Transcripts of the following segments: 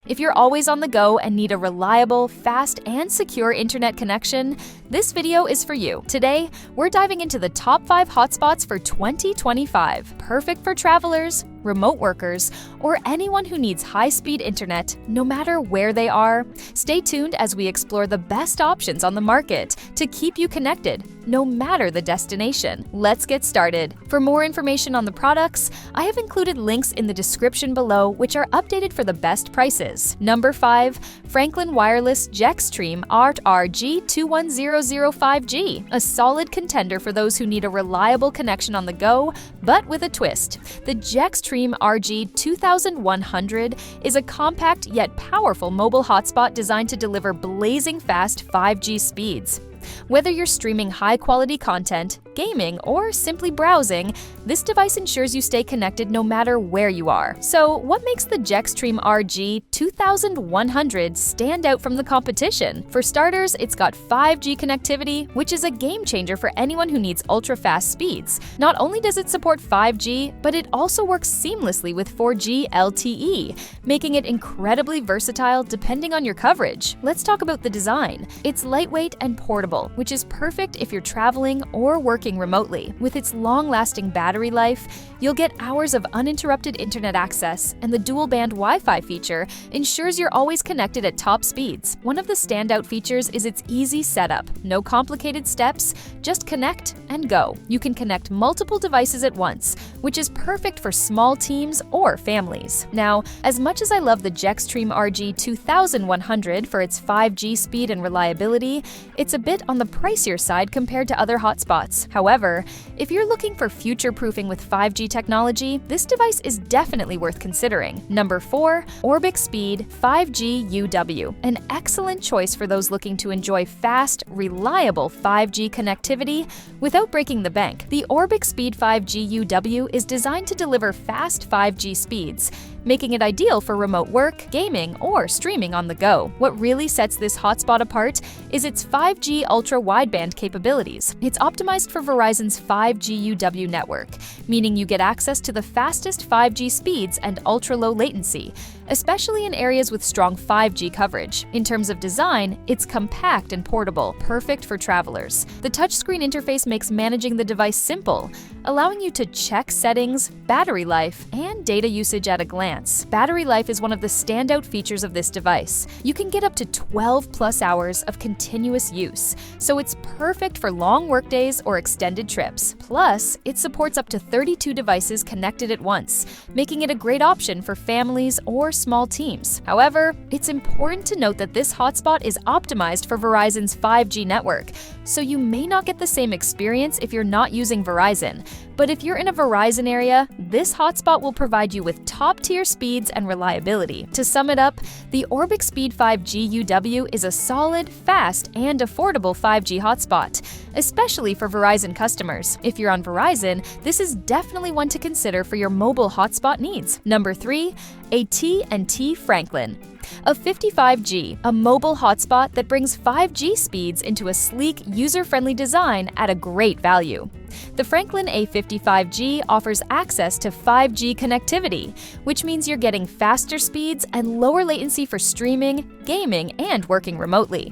If you're always on the go and need a reliable, fast, and secure internet connection, this video is for you. Today, we're diving into the top 5 hotspots for 2025, perfect for travelers, remote workers, or anyone who needs high-speed internet, no matter where they are. Stay tuned as we explore the best options on the market to keep you connected, no matter the destination. Let's get started. For more information on the products, I have included links in the description below, which are updated for the best prices. Number 5. Franklin Wireless jream RG21005G, a solid contender for those who need a reliable connection on the go, but with a twist. The jream RG2100 is a compact yet powerful mobile hotspot designed to deliver blazing fast 5G speeds. Whether you're streaming high-quality content, gaming, or simply browsing, this device ensures you stay connected no matter where you are. So, what makes the jream RG2100 stand out from the competition? For starters, it's got 5G connectivity, which is a game changer for anyone who needs ultra-fast speeds. Not only does it support 5G, but it also works seamlessly with 4G LTE, making it incredibly versatile depending on your coverage. Let's talk about the design. It's lightweight and portable, which is perfect if you're traveling or working remotely. With its long-lasting battery life, you'll get hours of uninterrupted internet access, and the dual-band Wi-Fi feature ensures you're always connected at top speeds. One of the standout features is its easy setup. No complicated steps, just connect and go. You can connect multiple devices at once, which is perfect for small teams or families. Now, as much as I love the jream RG2100 for its 5G speed and reliability, it's a bit on the pricier side compared to other hotspots. However, if you're looking for future-proofing with 5G technology, this device is definitely worth considering. Number 4. Orbic Speed 5G UW, an excellent choice for those looking to enjoy fast, reliable 5G connectivity without breaking the bank. The Orbic Speed 5G UW is designed to deliver fast 5G speeds, making it ideal for remote work, gaming, or streaming on the go. What really sets this hotspot apart is its 5G ultra-wideband capabilities. It's optimized for Verizon's 5G UW network, meaning you get access to the fastest 5G speeds and ultra-low latency, especially in areas with strong 5G coverage. In terms of design, it's compact and portable, perfect for travelers. The touchscreen interface makes managing the device simple, allowing you to check settings, battery life, and data usage at a glance. Battery life is one of the standout features of this device. You can get up to 12+ hours of continuous use, so it's perfect for long workdays or extended trips. Plus, it supports up to 32 devices connected at once, making it a great option for families or small teams. However, it's important to note that this hotspot is optimized for Verizon's 5G network, so you may not get the same experience if you're not using Verizon. But if you're in a Verizon area, this hotspot will provide you with top-tier speeds and reliability. To sum it up, the Orbic Speed 5G UW is a solid, fast, and affordable 5G hotspot, especially for Verizon customers. If you're on Verizon, this is definitely one to consider for your mobile hotspot needs. Number 3. AT&T Franklin A50 a mobile hotspot that brings 5G speeds into a sleek, user-friendly design at a great value. The Franklin A50 offers access to 5G connectivity, which means you're getting faster speeds and lower latency for streaming, gaming, and working remotely.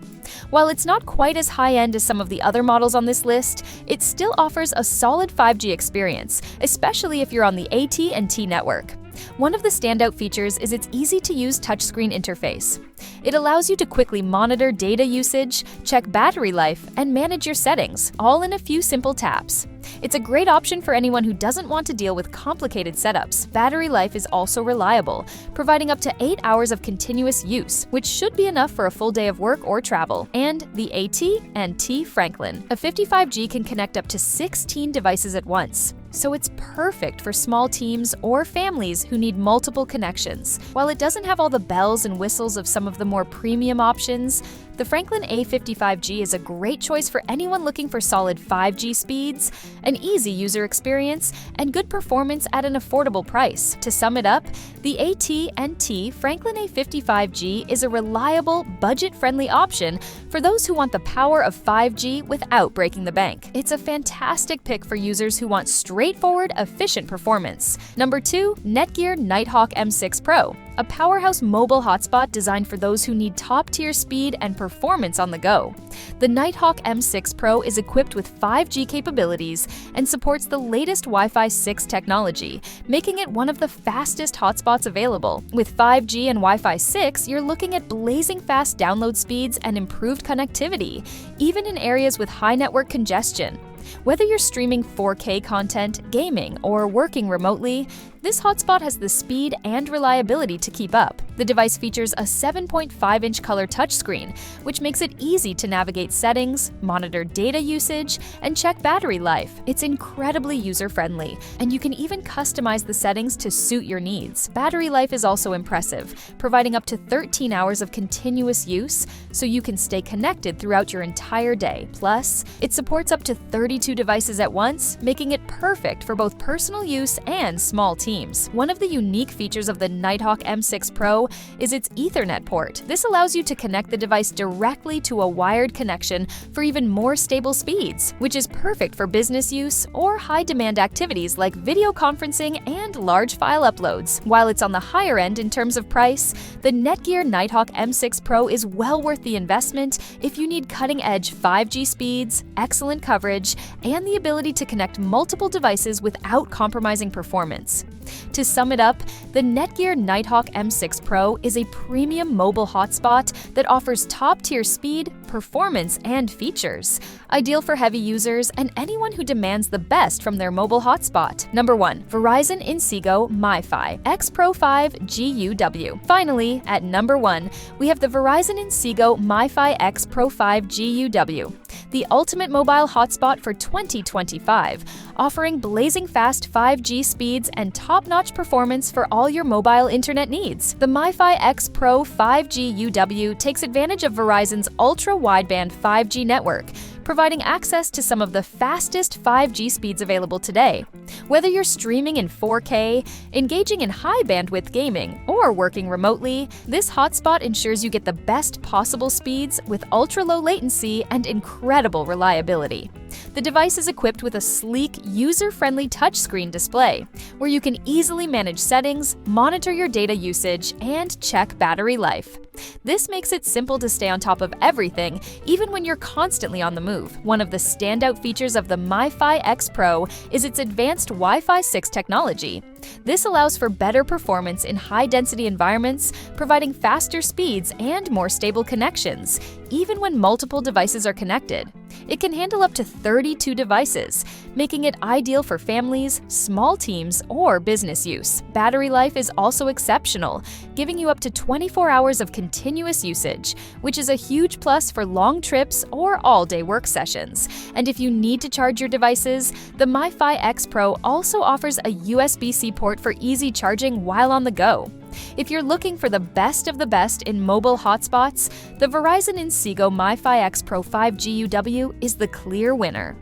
While it's not quite as high-end as some of the other models on this list, it still offers a solid 5G experience, especially if you're on the AT&T network. One of the standout features is its easy-to-use touchscreen interface. It allows you to quickly monitor data usage, check battery life, and manage your settings, all in a few simple taps. It's a great option for anyone who doesn't want to deal with complicated setups. Battery life is also reliable, providing up to 8 hours of continuous use, which should be enough for a full day of work or travel. And the AT&T Franklin A50 can connect up to 16 devices at once, so it's perfect for small teams or families who need multiple connections. While it doesn't have all the bells and whistles of some of the more premium options, the Franklin A50 is a great choice for anyone looking for solid 5G speeds, an easy user experience, and good performance at an affordable price. To sum it up, the AT&T Franklin A50 is a reliable, budget-friendly option for those who want the power of 5G without breaking the bank. It's a fantastic pick for users who want straightforward, efficient performance. Number 2. Netgear Nighthawk M6 Pro a powerhouse mobile hotspot designed for those who need top-tier speed and performance on the go. The Nighthawk M6 Pro is equipped with 5G capabilities and supports the latest Wi-Fi 6 technology, making it one of the fastest hotspots available. With 5G and Wi-Fi 6, you're looking at blazing fast download speeds and improved connectivity, even in areas with high network congestion. Whether you're streaming 4K content, gaming, or working remotely, this hotspot has the speed and reliability to keep up. The device features a 7.5-inch color touchscreen, which makes it easy to navigate settings, monitor data usage, and check battery life. It's incredibly user-friendly, and you can even customize the settings to suit your needs. Battery life is also impressive, providing up to 13 hours of continuous use, so you can stay connected throughout your entire day. Plus, it supports up to 32 devices at once, making it perfect for both personal use and small teams. One of the unique features of the Nighthawk M6 Pro is its Ethernet port. This allows you to connect the device directly to a wired connection for even more stable speeds, which is perfect for business use or high-demand activities like video conferencing and large file uploads. While it's on the higher end in terms of price, the Netgear Nighthawk M6 Pro is well worth the investment if you need cutting-edge 5G speeds, excellent coverage, and the ability to connect multiple devices without compromising performance. To sum it up, the Netgear Nighthawk M6 Pro is a premium mobile hotspot that offers top-tier speed, performance, and features. Ideal for heavy users and anyone who demands the best from their mobile hotspot. Number 1. Verizon Inseego MiFi X Pro 5 GUW. Finally, at number 1, we have the Verizon Inseego MiFi X Pro 5 GUW, the ultimate mobile hotspot for 2025, offering blazing fast 5G speeds and top-notch performance for all your mobile internet needs. The MiFi X Pro 5G UW takes advantage of Verizon's ultra-wideband 5G network, providing access to some of the fastest 5G speeds available today. Whether you're streaming in 4K, engaging in high-bandwidth gaming, or working remotely, this hotspot ensures you get the best possible speeds with ultra-low latency and incredible reliability. The device is equipped with a sleek, user-friendly touchscreen display, where you can easily manage settings, monitor your data usage, and check battery life. This makes it simple to stay on top of everything, even when you're constantly on the move. One of the standout features of the MiFi X Pro is its advanced Wi-Fi 6 technology. This allows for better performance in high-density environments, providing faster speeds and more stable connections, even when multiple devices are connected. It can handle up to 32 devices, making it ideal for families, small teams, or business use. Battery life is also exceptional, giving you up to 24 hours of continuous usage, which is a huge plus for long trips or all-day work sessions. And if you need to charge your devices, the MiFi X Pro also offers a USB-C port for easy charging while on the go. If you're looking for the best of the best in mobile hotspots, the Verizon Inseego MiFi X Pro 5 GUW is the clear winner.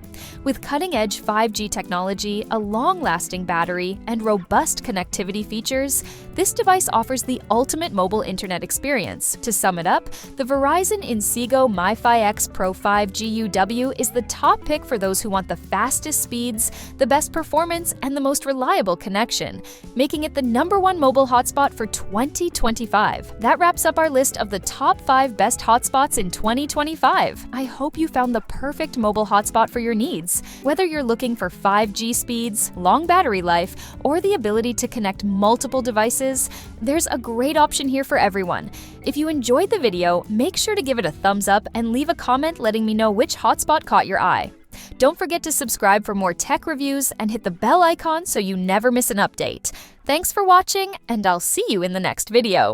With cutting-edge 5G technology, a long-lasting battery, and robust connectivity features, this device offers the ultimate mobile internet experience. To sum it up, the Verizon Inseego MiFi X Pro 5 GUW is the top pick for those who want the fastest speeds, the best performance, and the most reliable connection, making it the #1 mobile hotspot for 2025. That wraps up our list of the top 5 best hotspots in 2025. I hope you found the perfect mobile hotspot for your needs. Whether you're looking for 5G speeds, long battery life, or the ability to connect multiple devices, there's a great option here for everyone. If you enjoyed the video, make sure to give it a thumbs up and leave a comment letting me know which hotspot caught your eye. Don't forget to subscribe for more tech reviews and hit the bell icon so you never miss an update. Thanks for watching, and I'll see you in the next video.